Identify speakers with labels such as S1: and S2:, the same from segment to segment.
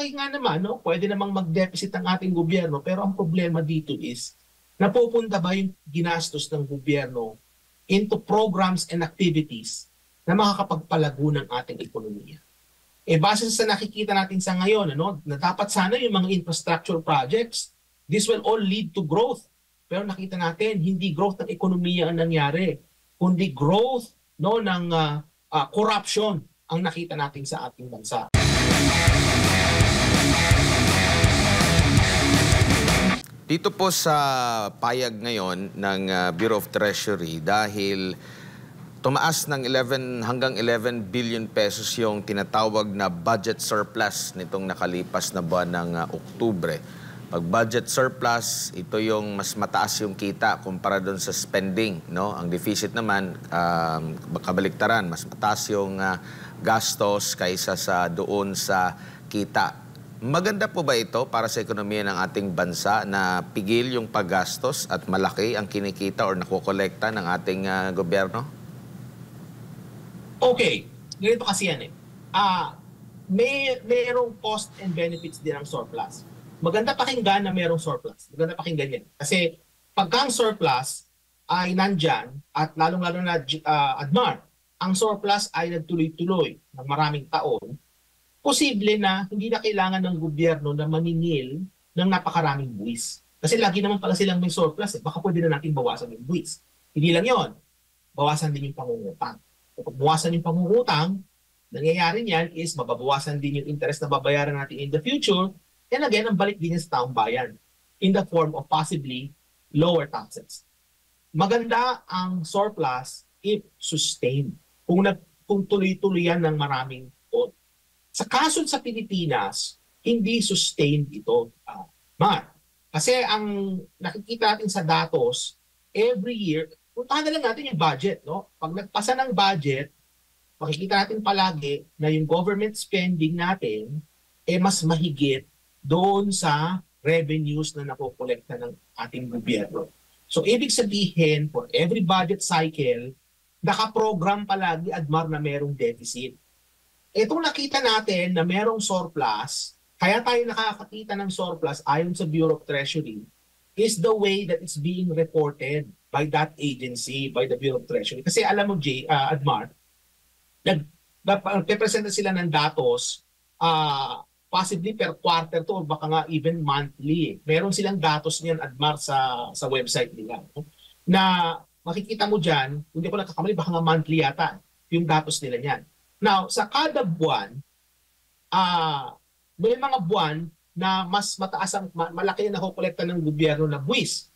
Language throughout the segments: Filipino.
S1: okay nga naman, no? Pwede namang mag-deficit ang ating gobyerno, pero ang problema dito is, napupunta ba yung ginastos ng gobyerno into programs and activities na makakapagpalago ng ating ekonomiya? Base sa nakikita natin sa ngayon, ano, na dapat sana yung mga infrastructure projects, this will all lead to growth. Pero nakita natin, hindi growth ng ekonomiya ang nangyari, kundi growth, no, ng corruption ang nakita natin sa ating bansa.
S2: Dito po sa payag ngayon ng Bureau of Treasury, dahil tumaas ng 11 hanggang 11 billion pesos yung tinatawag na budget surplus nitong nakalipas na buwan ng Oktubre. Pag budget surplus, ito yung mas mataas yung kita kumpara doon sa spending, no? Ang deficit naman, kabaliktaran, mas mataas yung gastos kaysa sa doon sa kita. Maganda po ba ito para sa ekonomiya ng ating bansa na pigil yung paggastos at malaki ang kinikita or nakokolekta ng ating gobyerno?
S1: Okay, ganito kasi yan eh. Mayroong cost and benefits din ang surplus. Maganda pakinggan na mayroong surplus. Maganda pakinggan yan. Kasi pagka ang surplus ay nandyan at lalong-lalo na Admar, ang surplus ay nagtuloy-tuloy ng maraming taon, posible na hindi na kailangan ng gobyerno na maningil ng napakaraming buwis. Kasi lagi naman pala silang may surplus eh. Baka pwede na natin bawasan yung buwis. Hindi lang yon, bawasan din yung pangungutang. Kapag bawasan yung pangungutang, nangyayari niyan is mababawasan din yung interest na babayaran natin in the future, and again, ang balik din sa taong bayan in the form of possibly lower taxes. Maganda ang surplus if sustained. Kung tuloy-tuloy yan ng maraming taon. Sa kaso sa Pilipinas, hindi sustained ito. Kasi ang nakikita natin sa datos, every year, puntahan na lang natin yung budget. No? Pag nagpasa ng budget, makikita natin palagi na yung government spending natin mas mahigit doon sa revenues na nakokolekta ng ating gobyerno. So, ibig sabihin, for every budget cycle, nakaprogram palagi, Admar, na merong deficit. Itong nakita natin na merong surplus, kaya tayo nakakakita ng surplus ayon sa Bureau of Treasury, is the way that it's being reported by that agency, by the Bureau of Treasury. Kasi alam mo, Admar, nagpe-presenta sila ng datos, possibly per quarter to, or baka nga even monthly. Meron silang datos niyan, Admar, sa website nila. Na makikita mo dyan, hindi ko nakakamali, baka nga monthly yata yung datos nila niyan. Now, sa kada buwan, may mga buwan na mas mataas ang malaki na nakokolekta ng gobyerno na buwis.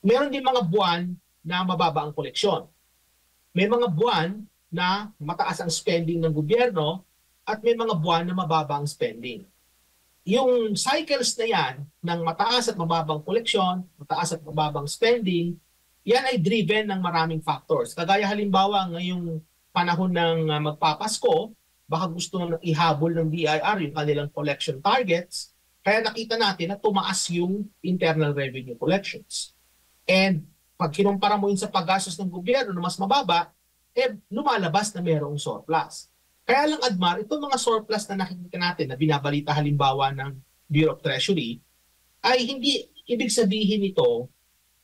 S1: Meron din mga buwan na mababa ang koleksyon. May mga buwan na mataas ang spending ng gobyerno at may mga buwan na mababa ang spending. Yung cycles na yan ng mataas at mababang koleksyon, mataas at mababang spending, yan ay driven ng maraming factors. Kagaya halimbawa ngayong panahon ng magpapasko, baka gusto nang ihabol ng BIR yung kanilang collection targets, kaya nakita natin na tumaas yung internal revenue collections. And pag kinumpara mo yun sa paggastos ng gobyerno na mas mababa, lumalabas na mayroong surplus. Kaya lang, Admar, itong mga surplus na nakikita natin na binabalita halimbawa ng Bureau of Treasury, ay hindi ibig sabihin ito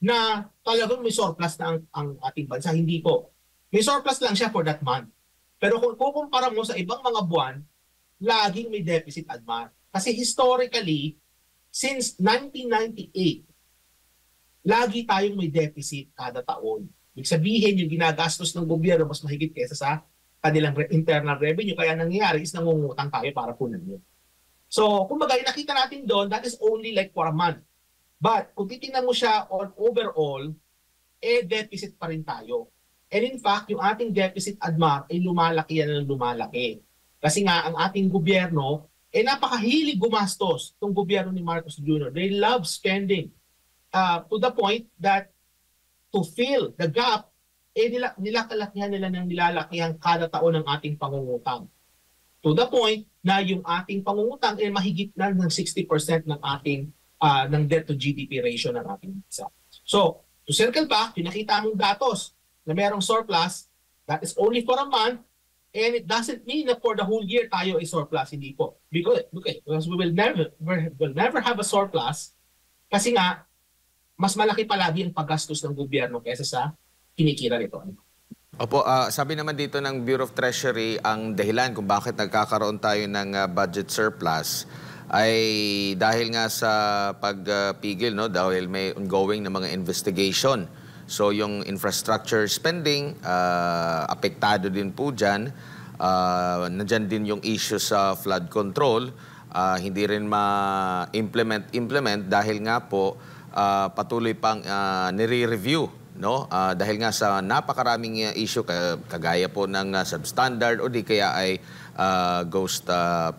S1: na talagang may surplus na ang ating bansa. Hindi po. May surplus lang siya for that month. Pero kung kukumpara mo sa ibang mga buwan, laging may deficit, Admar. Kasi historically, since 1998, lagi tayong may deficit kada taon. Ibig sabihin, yung ginagastos ng gobyerno mas mahigit kaysa sa kanilang internal revenue. Kaya nangyayari is nangungutang tayo para punan yun. So, kumbaga, nakita natin doon, that is only like for a month. But kung titingnan mo siya on overall, deficit pa rin tayo. And in fact, yung ating deficit, Admar, ay lumalaki yan ng lumalaki. Kasi nga, ang ating gobyerno, napakahilig gumastos itong gobyerno ni Marcos Jr. They love spending to the point that to fill the gap, nilakalakihan nila ng nilalakihan kada taon ng ating pangungutang. To the point na yung ating pangungutang ay mahigit na ng 60% ng ating ng debt to GDP ratio ng ating bansa. So, to circle back, pinakita mong datos na mayroong surplus, that is only for a month, And it doesn't mean na for the whole year tayo ay surplus, hindi po. Because we will never have a surplus kasi nga mas malaki palagi ang paggastos ng gobyerno kaysa sa kinikita nito.
S2: Opo, sabi naman dito ng Bureau of Treasury, ang dahilan kung bakit nagkakaroon tayo ng budget surplus ay dahil nga sa pagpigil, no, dahil may ongoing na mga investigation. So yung infrastructure spending, apektado din po dyan. Nandyan din yung issue sa flood control. Hindi rin ma-implement dahil nga po patuloy pang nire-review, no? Dahil nga sa napakaraming issue kagaya po ng substandard o di kaya ay ghost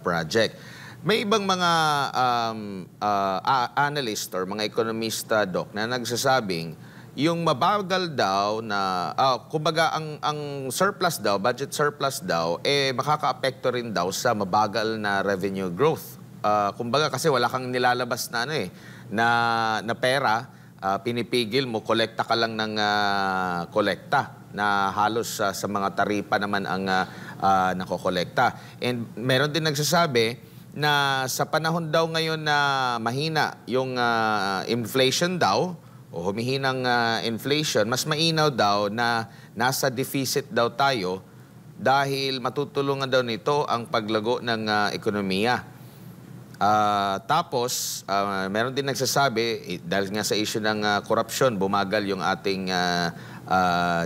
S2: project. May ibang mga analyst or mga ekonomista, Doc, na nagsasabing yung mabagal daw na, kumbaga ang surplus daw, budget surplus daw, makaka-apekto rin daw sa mabagal na revenue growth. Kumbaga kasi wala kang nilalabas na na pera, pinipigil mo, kolekta ka lang ng kolekta na halos sa mga taripa naman ang nakokolekta. And meron din nagsasabi na sa panahon daw ngayon na mahina yung inflation daw, o humihinang inflation, mas mainaw daw na nasa deficit daw tayo dahil matutulungan daw nito ang paglago ng ekonomiya. Tapos, meron din nagsasabi, dahil nga sa issue ng korupsyon, bumagal yung ating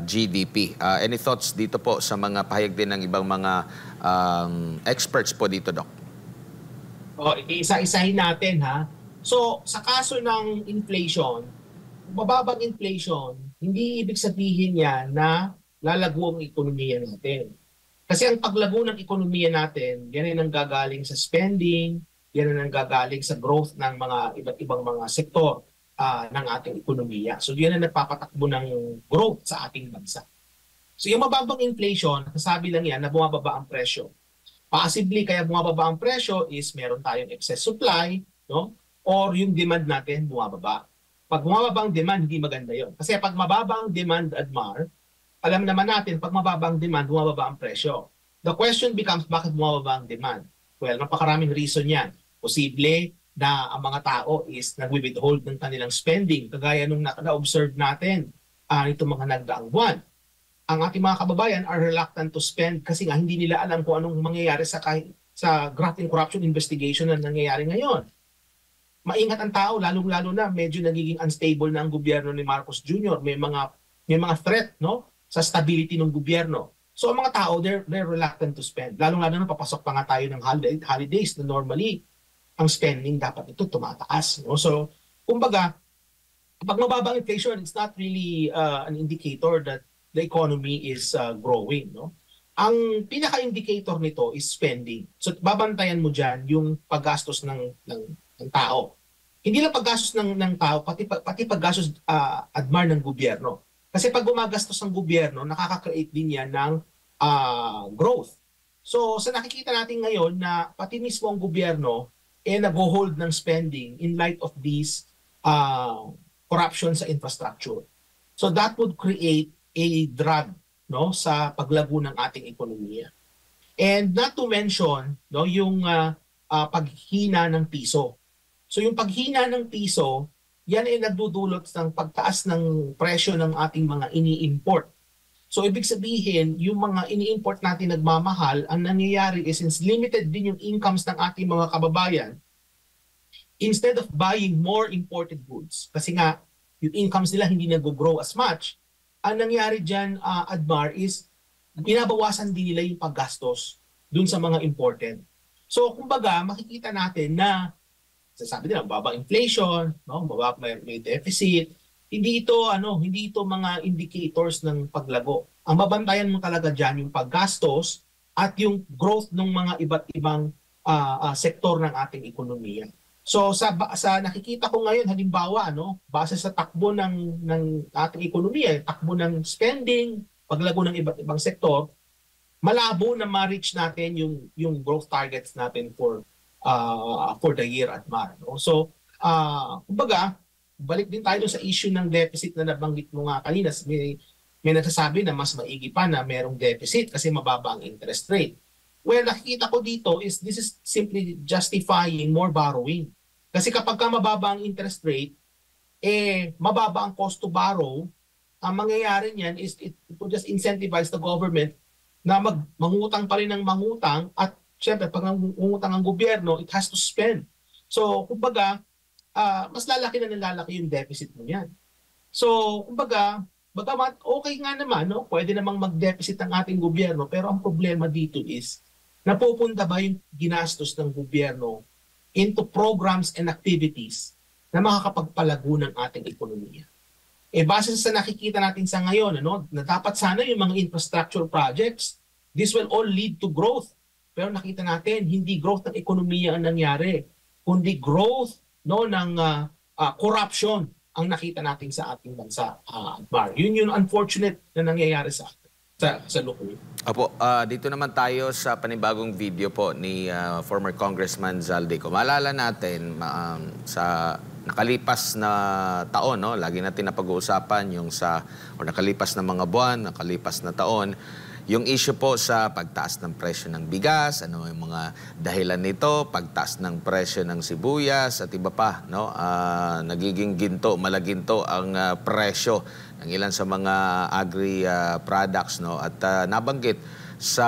S2: GDP. Any thoughts dito po sa mga pahayag din ng ibang mga experts po dito, Doc?
S1: Isa-isahin natin, ha? So, sa kaso ng inflation, mababang inflation, hindi ibig sabihin yan na lalago ang ekonomiya natin. Kasi ang paglago ng ekonomiya natin, yan ay nanggagaling sa spending, yan ay nanggagaling sa growth ng mga iba't ibang mga sektor ng ating ekonomiya. So yan ang nagpapatakbo ng growth sa ating bansa. So yung mababang inflation, nasabi lang yan na bumababa ang presyo. Possibly kaya bumababa ang presyo is meron tayong excess supply, no? Or yung demand natin bumababa. Pag bumababa ang demand, hindi maganda yon. Kasi pag mababa ang demand, Admar, alam naman natin, pag mababa ang demand, bumababa ang presyo. The question becomes, bakit bumababa ang demand? Well, napakaraming reason yan. Posible na ang mga tao is nag-withhold ng kanilang spending, kagaya nung na-observe natin itong mga nagdaang buwan. Ang ating mga kababayan are reluctant to spend kasi nga hindi nila alam kung anong mangyayari sa graft and corruption investigation na nangyayari ngayon. Maingat ang tao, lalong-lalo na medyo nagiging unstable na ang gobyerno ni Marcos Jr. May mga threat, no, sa stability ng gobyerno. So ang mga tao, they're reluctant to spend. Lalong-lalo na papasok pa nga tayo ng holidays na normally ang spending dapat ito tumataas. No? So, kumbaga, pag mababa ang inflation, it's not really an indicator that the economy is growing. No? Ang pinaka-indicator nito is spending. So, babantayan mo dyan yung paggastos ng tao. Hindi lang paggastos ng tao, pati paggastos Admar ng gobyerno. Kasi pag gumagastos ng gobyerno, nakaka-create din yan ng growth. So sa nakikita natin ngayon na pati mismo ang gobyerno nag-hold ng spending in light of these corruption sa infrastructure. So that would create a drag, no, sa paglago ng ating ekonomiya. And not to mention, no, yung paghina ng piso. So yung paghina ng piso, yan ay nagdudulot ng pagtaas ng presyo ng ating mga ini-import. So ibig sabihin, yung mga ini-import natin nagmamahal, ang nangyayari is since limited din yung incomes ng ating mga kababayan, instead of buying more imported goods, kasi nga yung incomes nila hindi nag-grow as much, ang nangyari dyan, Admar, is binabawasan din nila yung paggastos dun sa mga imported. So kumbaga, makikita natin na sasabi nila, mababa inflation, no, mababa may deficit. Hindi ito mga indicators ng paglago. Ang babantayan mo talaga diyan yung paggastos at yung growth ng mga iba't ibang sektor ng ating ekonomiya. So sa nakikita ko ngayon halimbawa, no, base sa takbo ng ating ekonomiya, takbo ng spending, paglago ng iba't ibang sektor, malabo na ma-reach natin yung growth targets natin for the year at Mar. No? So, kumbaga, balik din tayo sa issue ng deficit na nabanggit mo nga kanina. May nagsasabi na mas maigi pa na merong deficit kasi mababa ang interest rate. Well, nakikita ko dito is this is simply justifying more borrowing. Kasi kapag ka mababa ang interest rate, mababa ang cost to borrow, ang mangyayari niyan is it will just incentivize the government na mangutang pa rin ng mangutang at syempre pag mangutang ang gobyerno, it has to spend. So, kumbaga, mas lalaki na nilalaki yung deficit mo yan. So, kumbaga, bagamat okay nga naman, no? Pwede namang mag-deficit ang ating gobyerno, pero ang problema dito is, napupunta ba yung ginastos ng gobyerno into programs and activities na makakapagpalago ng ating ekonomiya? Base sa nakikita natin sa ngayon, ano, na dapat sana yung mga infrastructure projects, this will all lead to growth. Pero nakita natin, hindi growth ng ekonomiya ang nangyari, kundi growth, no, ng corruption ang nakita natin sa ating bansa. Yun yung unfortunate na nangyayari sa loob.
S2: Apo, dito naman tayo sa panibagong video po ni former Congressman Zaldico. Maalala natin sa nakalipas na taon, no, lagi natin napag-uusapan yung nakalipas na mga buwan, nakalipas na taon, yung issue po sa pagtaas ng presyo ng bigas, ano yung mga dahilan nito, pagtaas ng presyo ng sibuyas at iba pa, no? Nagiging malaginto ang presyo ng ilan sa mga agri products, no? At nabanggit sa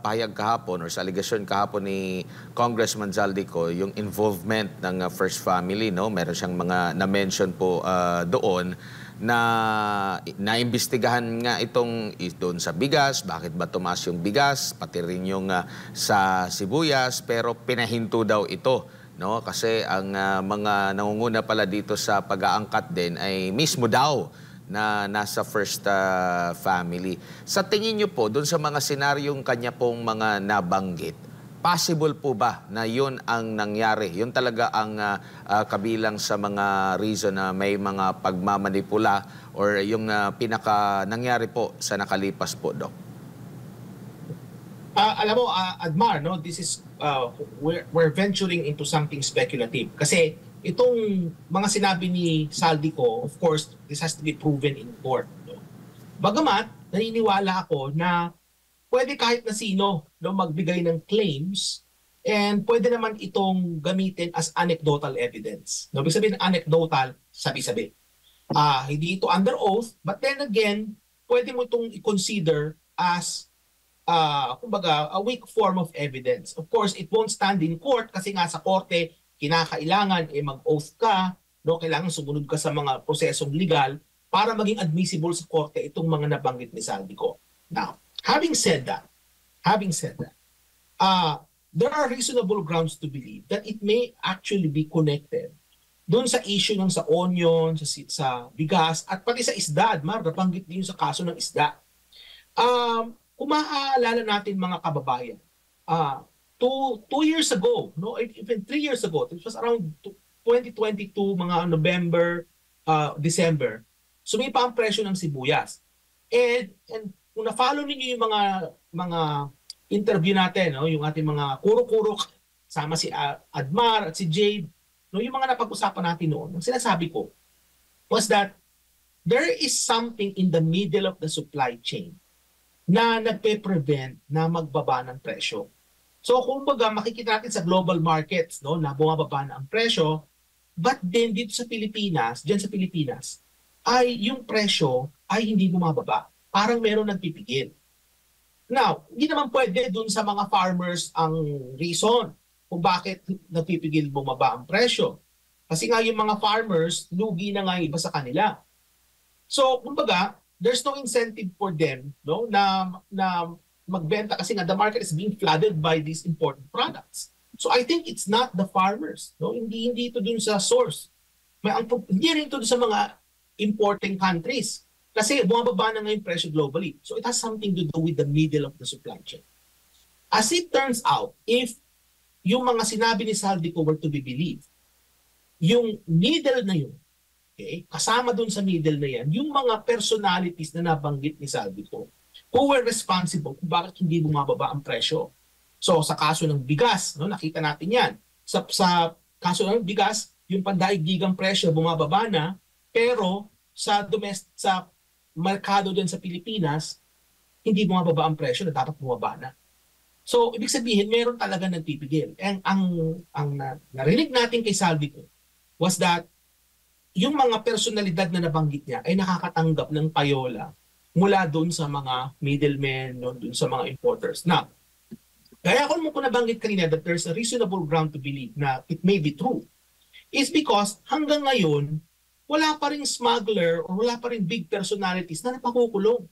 S2: pahayag kahapon or sa aligasyon kahapon ni Congressman Zaldico yung involvement ng First Family, no? Meron siyang mga na-mention po doon na naimbestigahan nga doon sa bigas, bakit ba tumaas yung bigas, pati rin yung sa sibuyas, pero pinahinto daw ito, no? Kasi ang mga nangunguna pala dito sa pag-aangkat din ay mismo daw na nasa First Family. Sa tingin niyo po, doon sa mga senaryong kanya pong mga nabanggit, possible po ba na yun ang nangyari? Yun talaga ang kabilang sa mga reason na may mga pagmamanipula or yung pinaka nangyari po sa nakalipas po, Doc?
S1: Alam mo, Admar, no, this is, we're venturing into something speculative. Kasi itong mga sinabi ni Zaldico, of course, this has to be proven in court. No? Bagamat, naniniwala ako na pwede kahit na sino, no, magbigay ng claims and pwede naman itong gamitin as anecdotal evidence. No, ibig sabihin ng anecdotal, sabi-sabi. Hindi ito under oath, but then again, pwede mo itong i-consider as kumbaga, a weak form of evidence. Of course, it won't stand in court kasi nga sa korte, kinakailangan mag-oath ka, no, kailangan sumunod ka sa mga prosesong legal para maging admissible sa korte itong mga nabanggit ni Zaldico. Now, having said that, there are reasonable grounds to believe that it may actually be connected doon sa issue ng sa onion, sa bigas, at pati sa isda. Admar, nabanggit din sa kaso ng isda. Kung maaalala natin mga kababayan, 2 years ago, no, even 3 years ago, it was around 2022, mga November, December, sumipa ang presyo ng sibuyas. And kung na-follow ninyo yung mga interview natin, no, yung ating mga kuro-kuro, sama si Admar at si Jade, no, yung mga napag-usapan natin noon, ang sinasabi ko was that there is something in the middle of the supply chain na nagpe-prevent na magbaba ng presyo. So kumbaga makikita natin sa global markets, no, na bumababa na ang presyo, but then dito sa Pilipinas, diyan sa Pilipinas, ay yung presyo ay hindi bumababa. Parang meron nagpipigil. Now, hindi naman pwede dun sa mga farmers ang reason kung bakit nagpipigil bumaba ang presyo. Kasi nga yung mga farmers, lugi na nga iba sa kanila. So, kumbaga, there's no incentive for them, no, na magbenta kasi nga the market is being flooded by these imported products. So I think it's not the farmers, no, hindi ito dun sa source. Hindi rin ito dun sa mga importing countries. Kasi bumababa na nga yung presyo globally. So it has something to do with the middle of the supply chain. As it turns out, if yung mga sinabi ni Zaldico were to be believed, yung middle na yun, okay, kasama dun sa middle na yan, yung mga personalities na nabanggit ni Zaldico who were responsible kung bakit hindi bumababa ang presyo. So sa kaso ng bigas, no, nakita natin yan. Sa kaso ng bigas, yung pandaigdigang presyo bumababa na, pero sa merkado din sa Pilipinas, hindi bumababa ang presyo na dapat bumaba na. So, ibig sabihin, meron talaga nagpipigil. And narinig natin kay Saldico was that yung mga personalidad na nabanggit niya ay nakakatanggap ng payola mula doon sa mga middlemen, doon sa mga importers. Now, kaya kung mo nabanggit kanina that there's a reasonable ground to believe na it may be true, is because hanggang ngayon, wala pa rin smuggler o wala pa rin big personalities na napakukulong.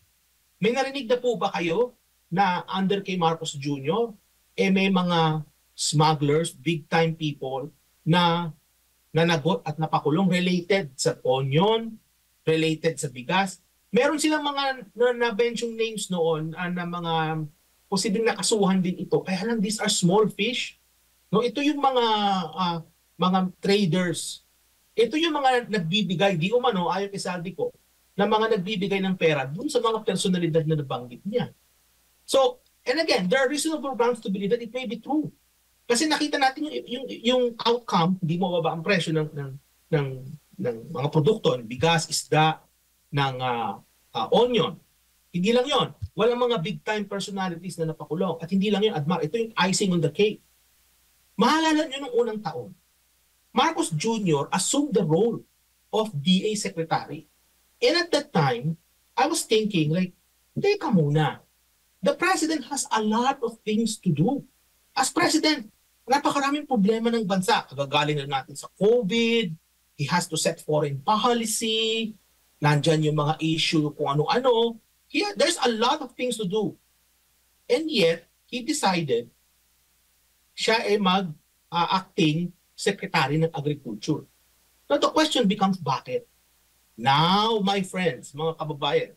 S1: May narinig na po ba kayo na under kay Marcos Jr., may mga smugglers, big-time people na nanagot at napakulong related sa onion, related sa bigas? Meron silang mga na-mention names noon na mga posibleng nakasuhan din ito. Kaya lang, these are small fish. No, ito yung mga traders. Ito yung mga nagbibigay, di umano, ayon kay Saldico, na mga nagbibigay ng pera dun sa mga personalidad na nabanggit niya. So, and again, there are reasonable grounds to believe that it may be true. Kasi nakita natin yung outcome, hindi mo bababa ang presyo ng mga produkto, ng bigas, isda, ng onion. Hindi lang yon. Walang mga big-time personalities na napakulong. At hindi lang yun, Admar, ito yung icing on the cake. Maalala nyo nung unang taon, Marcos Jr. assumed the role of DA Secretary. And at that time, I was thinking, like, teka muna, the President has a lot of things to do. As President, napakaraming problema ng bansa. Kagagaling na natin sa COVID, he has to set foreign policy, nandyan yung mga issue kung ano-ano. There's a lot of things to do. And yet, he decided siya ay mag-acting Secretary ng Agriculture. Now the question becomes, bakit? Now, my friends, mga kababayan,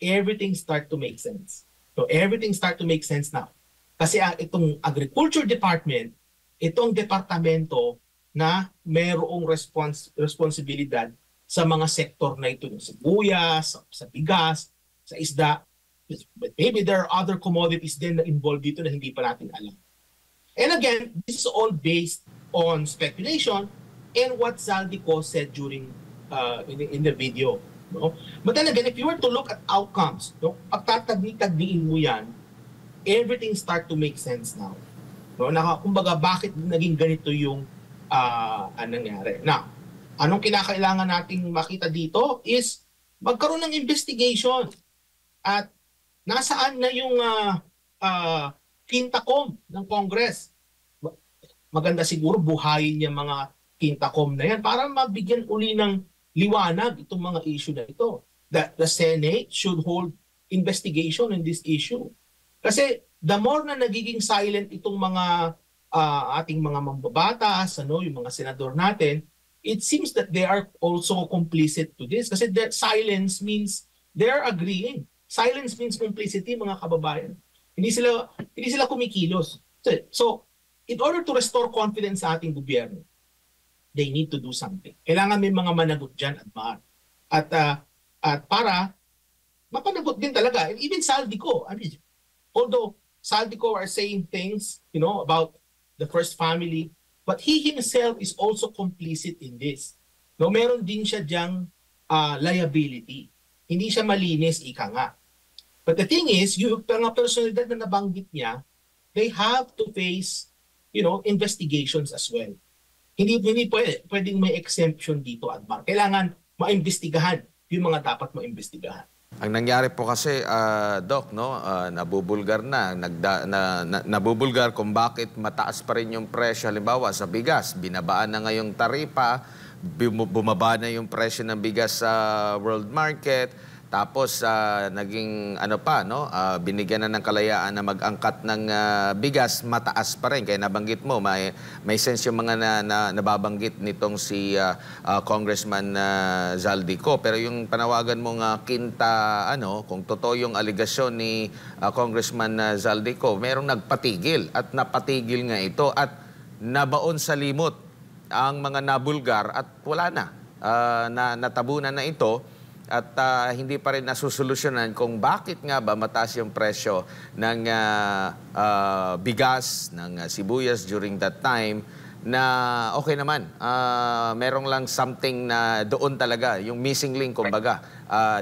S1: everything start to make sense. So everything start to make sense now. Kasi itong Agriculture Department, itong departamento na mayroong responsibilidad sa mga sektor na ito, sa sibuyas, sa bigas, sa isda. But maybe there are other commodities din na involved dito na hindi pa natin alam. And again, this is all based on speculation and what Saldico said during in the video. No? But then again, if you were to look at outcomes, no, pagtatagni-tagniin mo yan, everything start to make sense now. No? Kumbaga, bakit naging ganito yung nangyari? Now, anong kinakailangan nating makita dito is magkaroon ng investigation at nasaan na yung Quinta-Com ng Congress. Maganda siguro buhayin niya mga Quinta-Com na yan para mabigyan uli ng liwanag itong mga issue na ito. That the Senate should hold investigation in this issue. Kasi the more na nagiging silent itong mga ating mga mambabatas, yung mga senador natin, it seems that they are also complicit to this. Kasi silence means they are agreeing. Silence means complicity, mga kababayan. Hindi sila kumikilos. So, in order to restore confidence sa ating gobyerno, they need to do something. Kailangan may mga managot dyan at para mapanagot din talaga. And even Saldico, I mean, although Saldico are saying things, about the first family, but he himself is also complicit in this. No, meron din siya diyang liability. Hindi siya malinis, ika nga. But the thing is, yung mga personalidad na nabanggit niya, they have to face, investigations as well. Hindi pwedeng may exemption dito, Admar. Kailangan maimbestigahan yung mga dapat maimbestigahan.
S2: Ang nangyari po kasi, Doc, nabubulgar nabubulgar kung bakit mataas pa rin yung presyo. Halimbawa, sa bigas, binabaan na ngayong taripa, bumaba na yung presyo ng bigas sa world market, tapos naging binigyan na ng kalayaan na mag-angkat ng bigas, mataas pa rin. Kaya nabanggit mo, may sense yung mga nababanggit nitong si Congressman Zaldico. Pero yung panawagan mong Quinta, kung totoo yung aligasyon ni Congressman Zaldico, merong nagpatigil at napatigil nga ito at nabaon sa limot ang mga nabulgar at wala na. Natabunan na ito. At hindi pa rin nasusolusyonan kung bakit nga ba mataas yung presyo ng bigas, ng sibuyas during that time na okay naman. Merong lang something na doon talaga, yung missing link, kumbaga,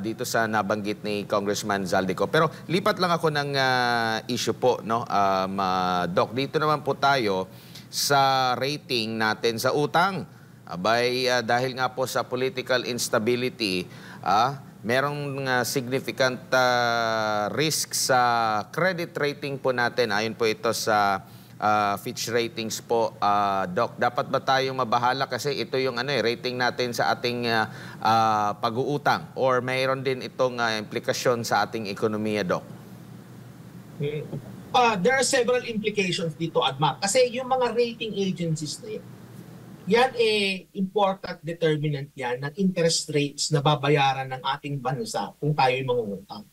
S2: dito sa nabanggit ni Congressman Zaldico. Pero lipat lang ako ng issue po, no? Doc, dito naman po tayo sa rating natin sa utang. Abay, dahil nga po sa political instability, merong significant risk sa credit rating po natin. Ayon po ito sa Fitch Ratings po, Doc. Dapat ba tayong mabahala kasi ito yung rating natin sa ating pag-uutang, or mayroon din itong implikasyon sa ating ekonomiya, Doc?
S1: There are several implications dito, Adma. Kasi yung mga rating agencies na yan important determinant yan ng interest rates na babayaran ng ating bansa kung tayo yung mangungutang.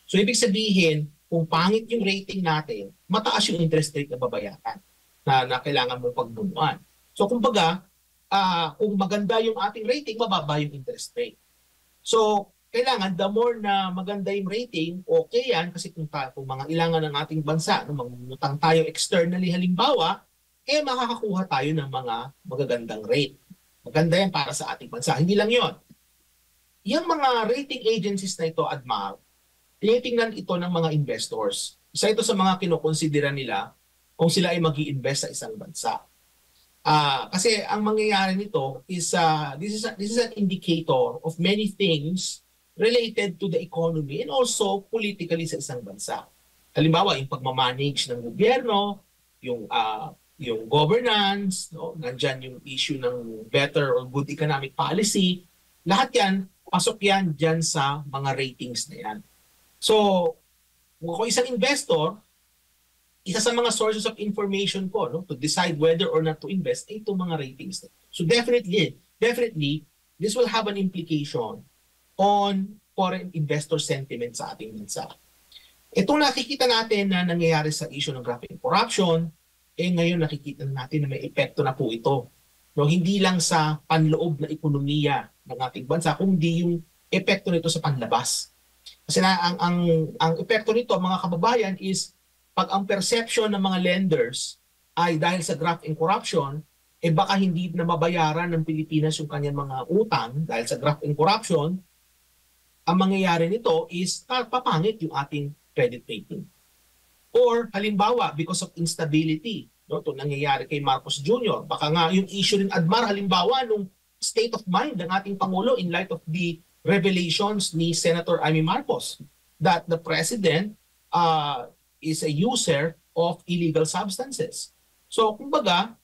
S1: So ibig sabihin, kung pangit yung rating natin, mataas yung interest rate na babayaran na kailangan mong pagbunuan. So kumbaga, kung maganda yung ating rating, mababa yung interest rate. So kailangan, the more na maganda yung rating, okay yan, kasi kung mga ilangan ng ating bansa, mangungutang tayo externally halimbawa, makakakuha tayo ng mga magagandang rate. Maganda yan para sa ating bansa. Hindi lang yon. Yung mga rating agencies na ito, Adma, tinitingnan ito ng mga investors. Isa ito sa mga kinukonsidera nila kung sila ay mag-i-invest sa isang bansa. Kasi ang mangyayari nito is, this is an indicator of many things related to the economy and also politically sa isang bansa. Halimbawa, yung pagmamanage ng gobyerno, yung governance, no? Nandyan yung issue ng better or good economic policy. Lahat yan, pasok yan dyan sa mga ratings na yan. So, kung isang investor, isa sa mga sources of information ko, no, to decide whether or not to invest ay itong mga ratings. So definitely, this will have an implication on foreign investor sentiment sa ating bansa. Itong nakikita natin na nangyayari sa issue ng graft and corruption, ngayon nakikita natin na may epekto na po ito. No, hindi lang sa panloob na ekonomiya ng ating bansa, kundi yung epekto nito sa panlabas. Kasi ang epekto nito, mga kababayan, is pag ang perception ng mga lenders ay dahil sa graft and corruption, baka hindi na mabayaran ng Pilipinas yung kanyang mga utang dahil sa graft and corruption, ang mangyayari nito is papangit yung ating credit rating. Or halimbawa, because of instability, no, ito nangyayari kay Marcos Jr. Baka nga yung issue rin, Admar, halimbawa, nung state of mind ng ating Pangulo in light of the revelations ni Senator Amy Marcos that the President is a user of illegal substances. So, kumbaga,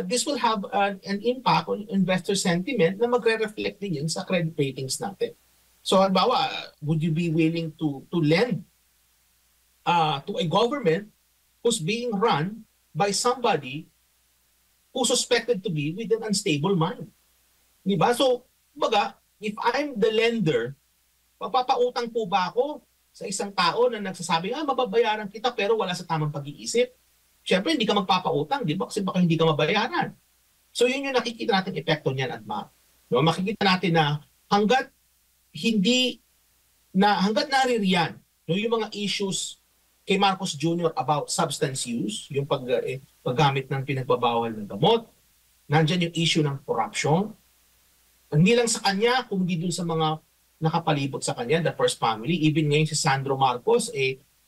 S1: this will have an impact on investor sentiment na magre-reflect din yun sa credit ratings natin. So, halimbawa, would you be willing to lend to a government who's being run by somebody who's suspected to be with an unstable mind? Diba? So, kumbaga, if I'm the lender, papapautang po ba ako sa isang tao na nagsasabi, mababayaran kita pero wala sa tamang pag-iisip? Siyempre, hindi ka magpapautang, di ba? Kasi baka hindi ka mabayaran. So, yun yung nakikita natin epekto niyan, Adma. No? Makikita natin na hanggat naririyan, no, yung mga issues kay Marcos Jr. about substance use, yung paggamit ng pinagbabawal ng gamot, nandyan yung issue ng corruption, hindi lang sa kanya, kundi dun sa mga nakapalibot sa kanya, the first family. Even ngayon si Sandro Marcos,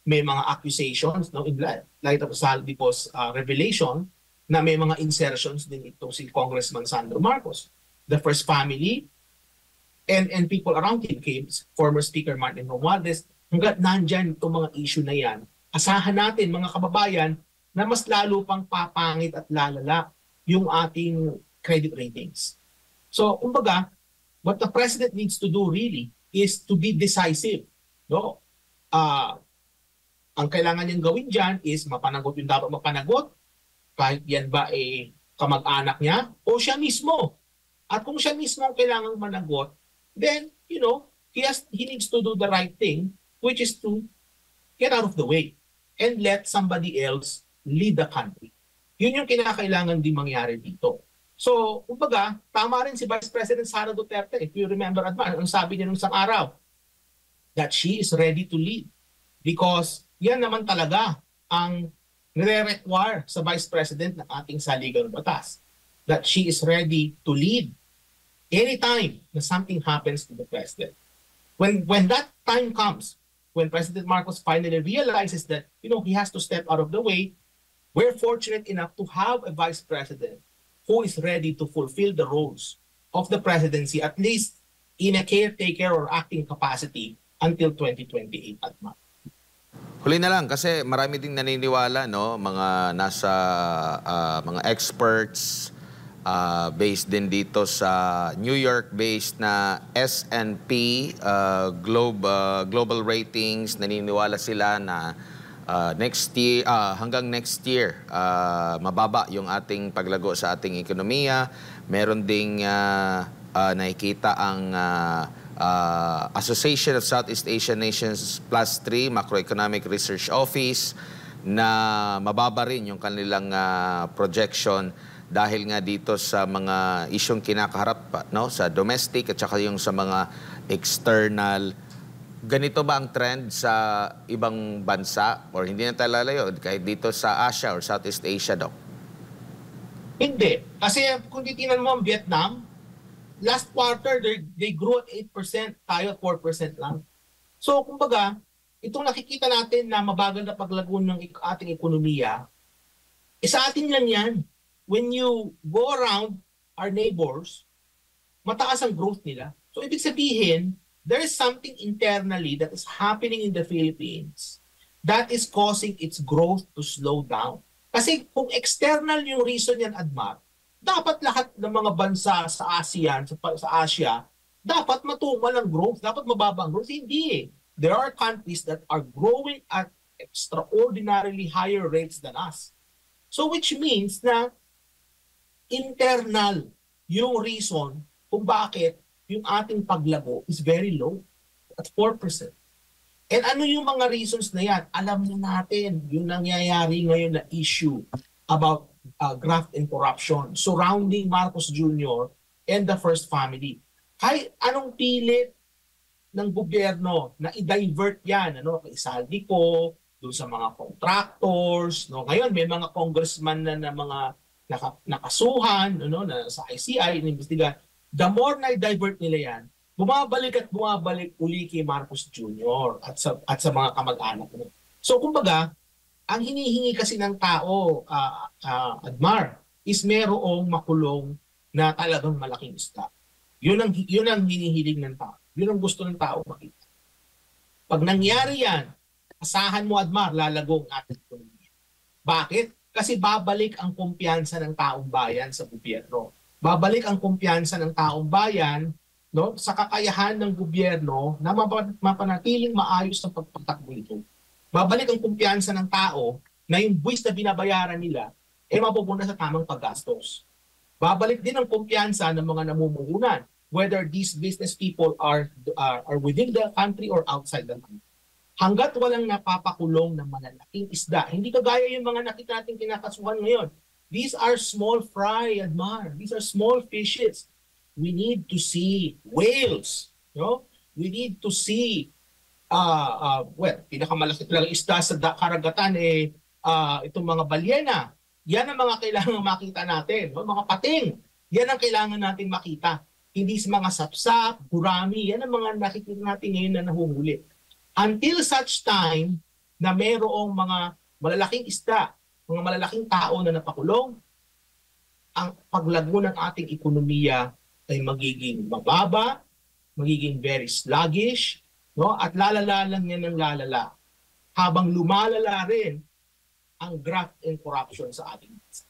S1: may mga accusations, no, in light of Zaldico's revelation, na may mga insertions din itong si Congressman Sandro Marcos. The first family, and people around him, kay former Speaker Martin Romualdez, hanggat nandyan itong mga issue na yan, asahan natin, mga kababayan, na mas lalo pang papangit at lalala yung ating credit ratings. So, kumbaga, what the President needs to do really is to be decisive. No? Ang kailangan niyang gawin dyan is mapanagot yung dapat mapanagot, kahit yan ba kamag-anak niya o siya mismo. At kung siya mismo ang kailangang managot, then, he needs to do the right thing, which is to get out of the way and let somebody else lead the country. Yun yung kinakailangan din mangyari dito. So, kumbaga, tama rin si Vice President Sara Duterte. If you remember, Adman, ang sabi niya nung isang araw, that she is ready to lead. Because yan naman talaga ang nire-require sa Vice President ng ating saligang batas that she is ready to lead anytime na something happens to the President. When that time comes, when President Marcos finally realizes that he has to step out of the way, we're fortunate enough to have a Vice President who is ready to fulfill the roles of the presidency, at least in a caretaker or acting capacity until 2028 at March.
S2: Huli na lang kasi marami ding naniniwala, no, mga nasa mga experts based din dito sa New York-based na S&P Global Ratings. Naniniwala sila na next year, hanggang next year, mababa yung ating paglago sa ating ekonomiya. Meron ding nakikita ang Association of Southeast Asian Nations +3 Macroeconomic Research Office na mababa rin yung kanilang projection dahil nga dito sa mga isyong kinakaharap, no, sa domestic at saka yung sa mga external. Ganito ba ang trend sa ibang bansa or hindi na tayo lalayo kahit dito sa Asia or Southeast Asia, Doc?
S1: Hindi. Kasi kung titingnan mo ang Vietnam, last quarter, they grew at 8%, tayo at 4% lang. So, kumbaga, itong nakikita natin na mabagal na paglago ng ating ekonomiya, sa atin lang yan. When you go around our neighbors, mataas ang growth nila. So, ibig sabihin, there is something internally that is happening in the Philippines that is causing its growth to slow down. Kasi kung external yung reason yan, Admar, dapat lahat ng mga bansa sa ASEAN, sa Asia, dapat matumal ang growth, dapat mababa ang growth. Hindi eh. There are countries that are growing at extraordinarily higher rates than us. So which means na internal yung reason kung bakit yung ating paglago is very low at 4%. And ano yung mga reasons na yan? Alam na natin yung nangyayari ngayon na issue about graft and corruption surrounding Marcos Jr. and the First Family. Kahit anong pilit ng gobyerno na i-divert yan, kay Saldico, doon sa mga contractors, ngayon may mga congressman na mga nakasuhan, na sa ICI, inimbestigahan. The more na i-divert nila yan, bumabalik uli kay Marcos Jr. at sa mga kamag-anak. So kumbaga, ang hinihingi kasi ng tao, Admar, is merong makulong na talagang malaking isda. Yun ang hinihiling ng tao. Yun ang gusto ng tao makita. Pag nangyari yan, asahan mo, Admar, lalagong ating ekonomiya. Bakit? Kasi babalik ang kumpiyansa ng taong bayan sa gobyerno. Babalik ang kumpiyansa ng taong bayan sa kakayahan ng gobyerno na mapanatiling maayos ang pagpatakbo nito. Babalik ang kumpiyansa ng tao na yung buwis na binabayaran nila mapupunta sa tamang paggastos. Babalik din ang kumpiyansa ng mga namumuhunan, whether these business people are within the country or outside the country. Hanggat walang napapakulong ng malalaking isda, hindi kagaya yung mga nakita natin kinakasuhan ngayon. These are small fry, Admar. These are small fishes. We need to see whales. We need to see pinakamalaki talaga isda sa karagatan itong mga balyena. Yan ang mga kailangan makita natin. Mga pating. Yan ang kailangan natin makita. Hindi sa mga sapsap, gurami. Yan ang mga nakikita natin ngayon na nahuhuli. Until such time na mayroong mga malalaking isda, mga malalaking tao na napakulong, ang paglago ng ating ekonomiya ay magiging mababa, magiging very sluggish, at lalala lang yan ng lalala habang lumalala rin ang graft and corruption sa ating bansa.